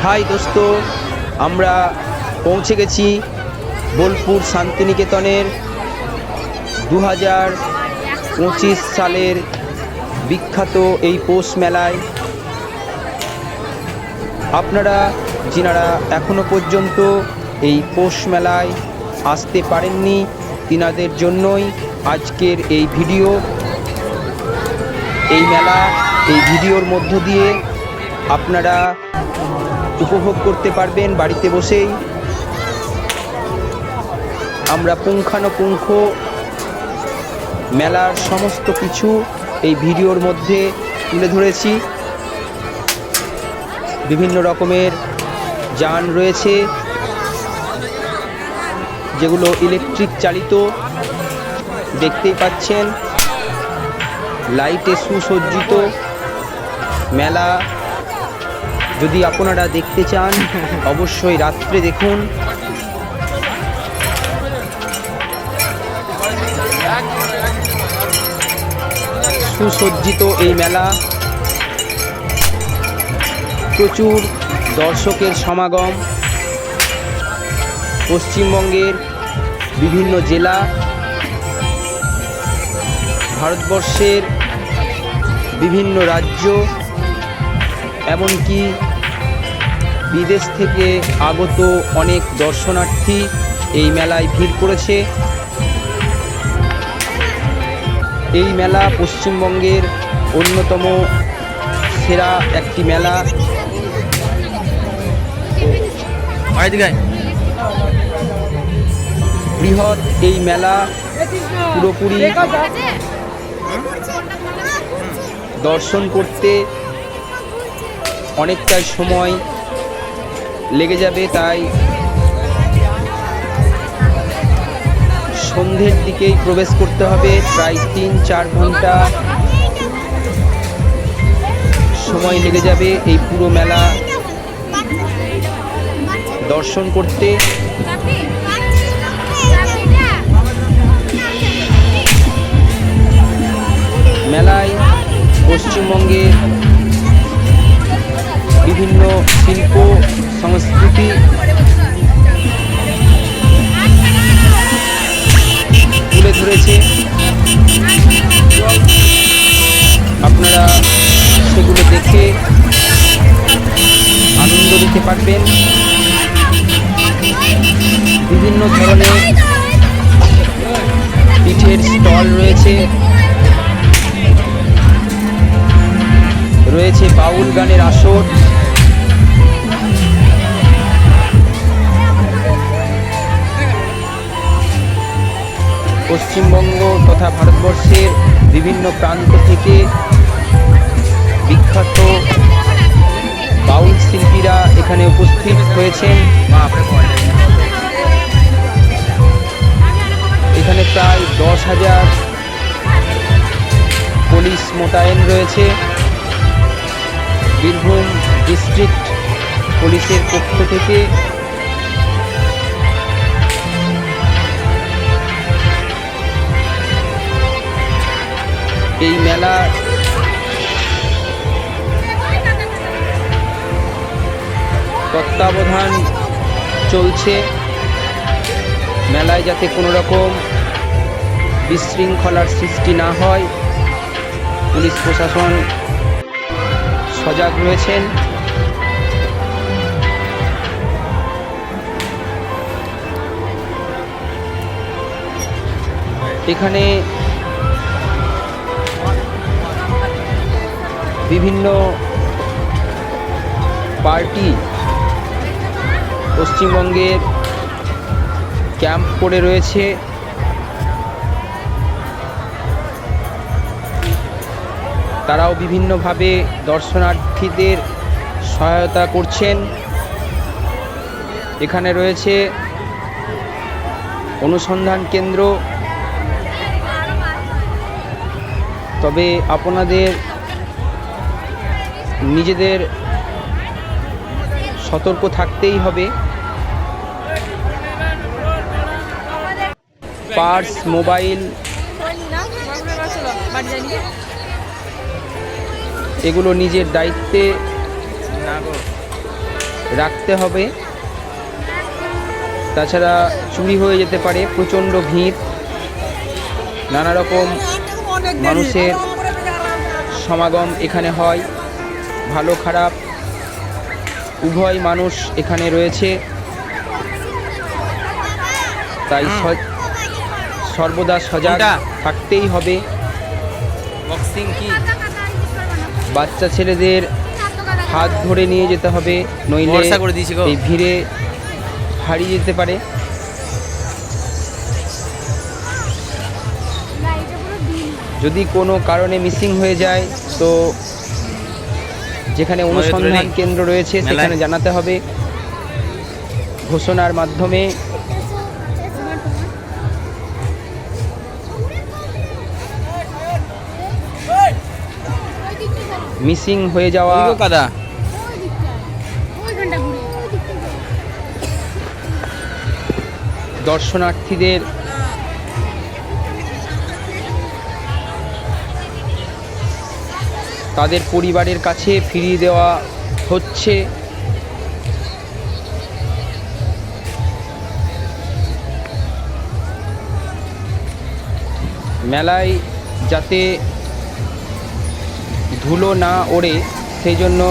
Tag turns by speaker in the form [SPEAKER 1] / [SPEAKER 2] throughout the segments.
[SPEAKER 1] High দোস্ত, আমরা পৌঁছে গেছি বোলপুর শান্তিনিকেতনের 2025 সালের বিখ্যাত এই পৌষ মেলায়। আপনারা যিনারা এখনো পর্যন্ত এই পৌষ মেলায় আসতে পারেননি, তিনাদের জন্যই আজকের এই ভিডিও। এই মেলা এই ভিডিওর মধ্য দিয়ে আপনারা উপভোগ করতে পারবেন বাড়িতে বসেই। আমরা পুঙ্খানুপুঙ্খ মেলার সমস্ত কিছু এই ভিডিওর মধ্যে তুলে ধরেছি। বিভিন্ন রকমের যান রয়েছে যেগুলো ইলেকট্রিক চালিত, দেখতেই পাচ্ছেন। লাইটে সুসজ্জিত মেলা। যদি আপনারা দেখতে চান অবশ্যই রাত্রে দেখুন। সুসজ্জিত এই মেলা, প্রচুর দর্শকের সমাগম। পশ্চিমবঙ্গের বিভিন্ন জেলা, ভারতবর্ষের বিভিন্ন রাজ্য, এমনকি বিদেশ থেকে আগত অনেক দর্শনার্থী এই মেলায় ভিড় করেছে। এই মেলা পশ্চিমবঙ্গের অন্যতম সেরা একটি মেলা। বৃহৎ এই মেলা পুরোপুরি দর্শন করতে অনেকটাই সময় লেগে যাবে, তাই সন্ধ্যের দিকেই প্রবেশ করতে হবে। প্রায় 3-4 ঘন্টা সময় লেগে যাবে এই পুরো মেলা দর্শন করতে। মেলায় পশ্চিমবঙ্গের বিভিন্ন শিল্প সংস্কৃতি তুলে ধরেছে। আপনারা সেগুলো দেখে আনন্দ নিতে পারবেন। বিভিন্ন ধরনের পিঠের স্টল রয়েছে, রয়েছে বাউল গানের আসর। পশ্চিমবঙ্গ তথা ভারতবর্ষের বিভিন্ন প্রান্ত থেকে বিখ্যাত বাউল শিল্পীরা এখানে উপস্থিত হয়েছেন। এখানে প্রায় 10,000 পুলিশ মোতায়েন রয়েছে। বীরভূম ডিস্ট্রিক্ট পুলিশের পক্ষ থেকে এই মেলা তত্ত্বাবধান চলছে। মেলায় যাতে কোনো রকম বিশৃঙ্খলার সৃষ্টি না হয়, পুলিশ প্রশাসন সজাগ রয়েছেন। এখানে বিভিন্ন পার্টি পশ্চিমবঙ্গের ক্যাম্প করে রয়েছে। তারাও বিভিন্নভাবে দর্শনার্থীদের সহায়তা করছেন। এখানে রয়েছে অনুসন্ধান কেন্দ্র। তবে আপনাদের নিজেদের সতর্ক থাকতেই হবে। পার্স, মোবাইল এগুলো নিজের দায়িত্বে রাখতে হবে, তাছাড়া চুরি হয়ে যেতে পারে। প্রচণ্ড ভিড়, নানা রকম মানুষের সমাগম এখানে হয়, ভালো খারাপ উভয় মানুষ এখানে রয়েছে, তাই সর্বদা সজাগ থাকতেই হবে।
[SPEAKER 2] বক্সিং কি
[SPEAKER 1] বাচ্চা ছেলেদের হাত ধরে নিয়ে যেতে হবে, নইলে এই ভিড়ে হারিয়ে যেতে পারে। যদি কোনো কারণে মিসিং হয়ে যায় তো যেখানে অনুসন্ধান কেন্দ্র রয়েছে সেখানে জানাতে হবে ঘোষণার মাধ্যমে। মিসিং হয়ে যাওয়া দর্শনার্থীদের তাদের পরিবারের কাছে ফিরিয়ে দেওয়া হচ্ছে। মেলায় যাতে ধুলো না ওড়ে সেই জন্য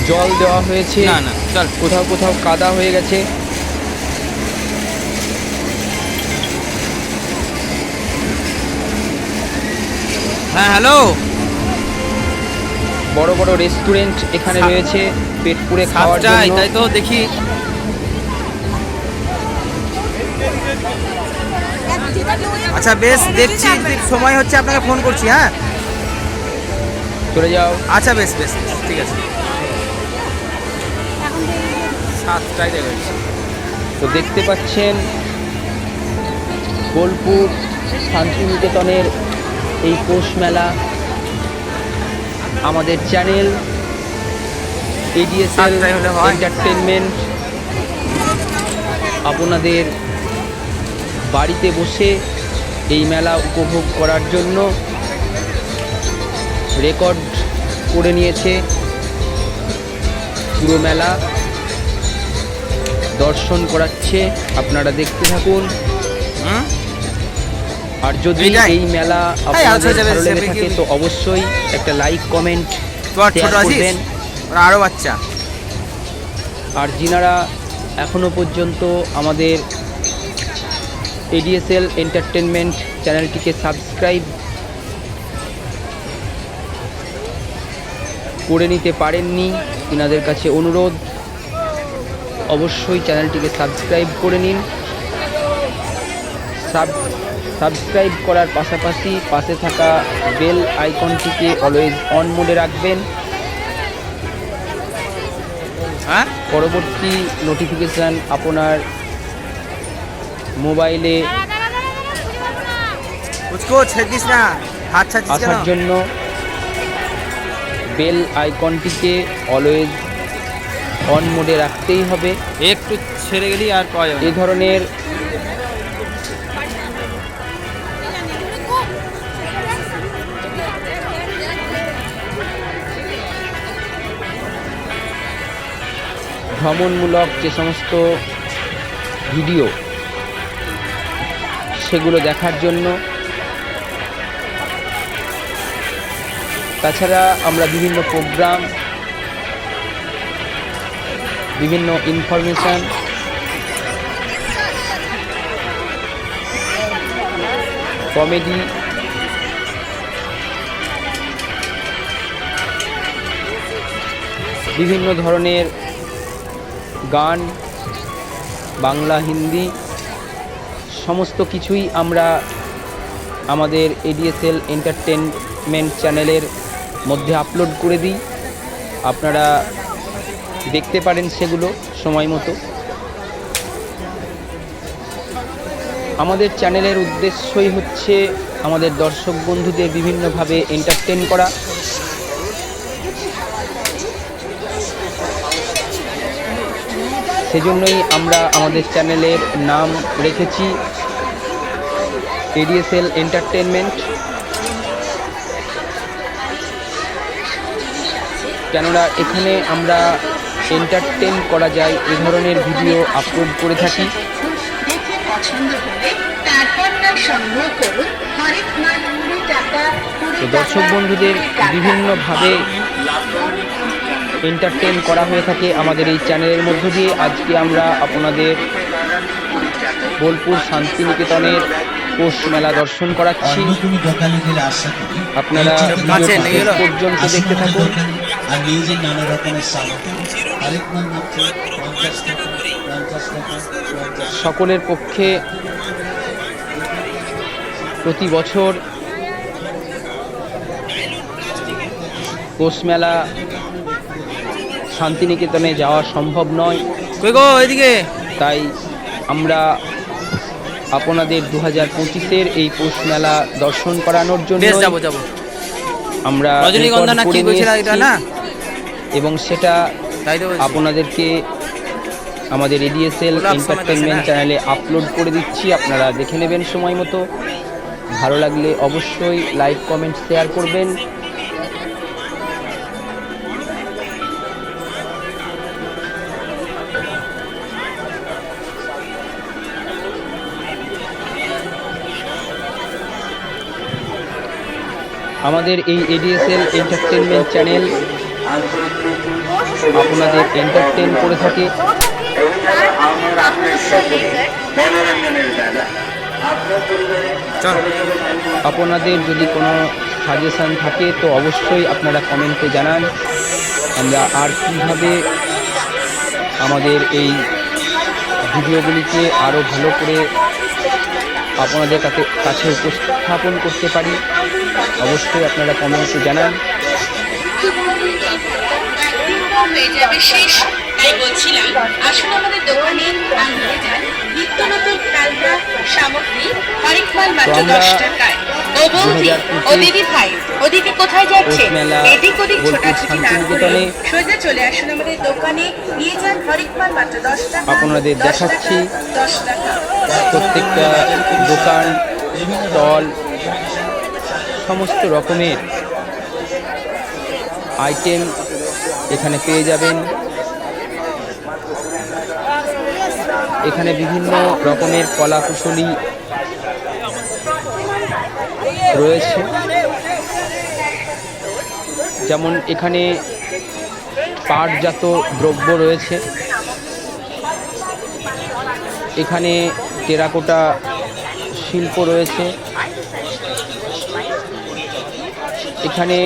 [SPEAKER 1] জল দেওয়া হয়েছে, কোথাও কোথাও কাদা হয়ে গেছে।
[SPEAKER 2] হ্যাঁ হ্যালো,
[SPEAKER 1] বড় বড় রেস্টুরেন্ট এখানে রয়েছে পেট পুড়ে খাওয়ার জন্য।
[SPEAKER 2] তাই তো দেখি আচ্ছা বেশ, দেখছি সময় হচ্ছে আপনাকে ফোন করছি। হ্যাঁ
[SPEAKER 1] চলে যাও।
[SPEAKER 2] আচ্ছা বেশ বেশ ঠিক আছে। 7টায় দেখছি।
[SPEAKER 1] তো দেখতে পাচ্ছেন বোলপুর শান্তিনিকেতনের এই পৌষ মেলা। আমাদের চ্যানেল এডিএসএল এন্টারটেনমেন্ট আপনাদের বাড়িতে বসে এই মেলা উপভোগ করার জন্য রেকর্ড করে নিয়েছে। পুরো মেলা দর্শন করাচ্ছে, আপনারা দেখতে থাকুন। আর যদি এই মেলা আপনাদের ভালো লেগে থাকে তো অবশ্যই একটা লাইক কমেন্ট শেয়ার করবেন।
[SPEAKER 2] আরও বাচ্চা
[SPEAKER 1] আর যিনারা এখনো পর্যন্ত আমাদের এডিএসএল এন্টারটেনমেন্ট চ্যানেলটিকে সাবস্ক্রাইব করে নিতে পারেননি, তিনাদের কাছে অনুরোধ অবশ্যই চ্যানেলটিকে সাবস্ক্রাইব করে নিন। সাবস্ক্রাইব করার পাশাপাশি পাশে থাকা বেল আইকনটিকে অলওয়েজ অন মোডে রাখবেন। পরবর্তী নোটিফিকেশান আপনার মোবাইলে আসার জন্য বেল আইকনটিকে অলওয়েজ অন মোডে রাখতেই হবে।
[SPEAKER 2] একটু ছেড়ে গেলি আর
[SPEAKER 1] এ ধরনের ভ্রমণমূলক যে সমস্ত ভিডিও সেগুলো দেখার জন্য, তাছাড়া আমরা বিভিন্ন প্রোগ্রাম, বিভিন্ন ইনফরমেশান কমেডি বিভিন্ন ধরনের গান, বাংলা হিন্দি সমস্ত কিছুই আমরা আমাদের এডিএসএল এন্টারটেনমেন্ট চ্যানেলের মধ্যে আপলোড করে দিই। আপনারা দেখতে পারেন সেগুলো সময় মতো। আমাদের চ্যানেলের উদ্দেশ্যই হচ্ছে আমাদের দর্শক বন্ধুদের বিভিন্নভাবে এন্টারটেন করা। সেজন্যই আমরা আমাদের চ্যানেলের নাম রেখেছি এডিএসএল এন্টারটেনমেন্ট। কেননা এখানে আমরা এন্টারটেন করা যায় এই ধরনের ভিডিও আপলোড করে থাকি।
[SPEAKER 3] দেখে পছন্দ হলে তারপর তা সংগ্রহ করুন। হরেক মাল 20 টাকা, 20
[SPEAKER 1] তো দর্শক
[SPEAKER 3] টাকা,
[SPEAKER 1] বন্ধুদের
[SPEAKER 3] 20 টাকা।
[SPEAKER 1] বিভিন্নভাবে এন্টারটেন করা হয়ে থাকে আমাদের এই চ্যানেলের মধ্য দিয়ে। আজকে আমরা আপনাদের বোলপুর শান্তিনিকেতনের পৌষ মেলা দর্শন করাচ্ছি।
[SPEAKER 4] অন্য কোনো দোকানে গেলে আশা করি
[SPEAKER 1] আপনারা
[SPEAKER 2] কাছে
[SPEAKER 1] ভিডিওটি
[SPEAKER 2] নিয়ে
[SPEAKER 1] শেষ
[SPEAKER 2] এলো।
[SPEAKER 1] পর্যন্ত
[SPEAKER 4] আসন্ন
[SPEAKER 1] দেখতে থাকুন।
[SPEAKER 4] দোকানে আর নিজের নানা রকমের সামগ্রী আরেক মাল মাত্র 50 টাকা 50 টাকা 50
[SPEAKER 1] সকলের পক্ষে প্রতি বছর পৌষ মেলা শান্তিনিকেতনে যাওয়া সম্ভব নয়,
[SPEAKER 2] কই গো এদিকে।
[SPEAKER 1] তাই আমরা আপনাদের 2025-এর এই পৌষ মেলা দর্শন করানোর জন্য
[SPEAKER 2] বেশ যাবো যাবো।
[SPEAKER 1] আমরা
[SPEAKER 2] রজনীগন্ধা না
[SPEAKER 1] রেকর্ড
[SPEAKER 2] কি
[SPEAKER 1] করে নিয়ে
[SPEAKER 2] কইছিল এটা
[SPEAKER 1] এসেছি
[SPEAKER 2] না?
[SPEAKER 1] এবং সেটা
[SPEAKER 2] তাই তো বলছি।
[SPEAKER 1] আপনাদেরকে আমাদের এডিএসএল
[SPEAKER 2] গোলাপ সমেত
[SPEAKER 1] এন্টারটেনমেন্ট
[SPEAKER 2] আছে না?
[SPEAKER 1] চ্যানেলে আপলোড করে দিচ্ছি। আপনারা দেখে নেবেন সময় মতো। ভালো লাগলে অবশ্যই লাইক কমেন্ট শেয়ার করবেন। আমাদের এই এডিএসএল এন্টারটেনমেন্ট চ্যানেল আপনাদের এন্টারটেন করে থাকে।
[SPEAKER 2] চল।
[SPEAKER 1] আপনাদের যদি কোনো সাজেশান থাকে তো অবশ্যই আপনারা কমেন্টে জানান। আমরা আর কীভাবে আমাদের এই ভিডিওগুলিকে আরও ভালো করে আপনাদের কাছে উপস্থাপন করতে পারি অবশ্যই আপনারা কমেন্টে জানান।
[SPEAKER 3] হয়ে যাবে শেষ, তাই বলছিলাম আসুন আমাদের দোকানে আর নিয়ে যান নিত্য নতুন খেলনা সামগ্রী, হরেক মাল মাত্র
[SPEAKER 1] তো আমরা
[SPEAKER 3] 10 টাকায়। ও বৌদি,
[SPEAKER 1] 2025
[SPEAKER 3] ও দিদি ভাই, ওদিকে কোথায় যাচ্ছে?
[SPEAKER 1] পৌষ মেলা
[SPEAKER 3] এদিক ওদিক
[SPEAKER 1] বোলপুর
[SPEAKER 3] ছোটাছুটি না করে
[SPEAKER 1] শান্তিনিকেতনে
[SPEAKER 3] সোজা চলে আসুন আমাদের দোকানে, নিয়ে যান হরেক মাল মাত্র 10 টাকা।
[SPEAKER 1] আপনাদের
[SPEAKER 3] 10
[SPEAKER 1] দেখাচ্ছি।
[SPEAKER 3] টাকা, 10 টাকা।
[SPEAKER 1] প্রত্যেকটা দোকান স্টল সমস্ত রকমের আইটেম এখানে পেয়ে যাবেন। এখানে বিভিন্ন রকমের কলাকুশলী রয়েছে, যেমন এখানে পাটজাত দ্রব্য রয়েছে, এখানে টেরাকোটা শিল্প রয়েছে, এখানে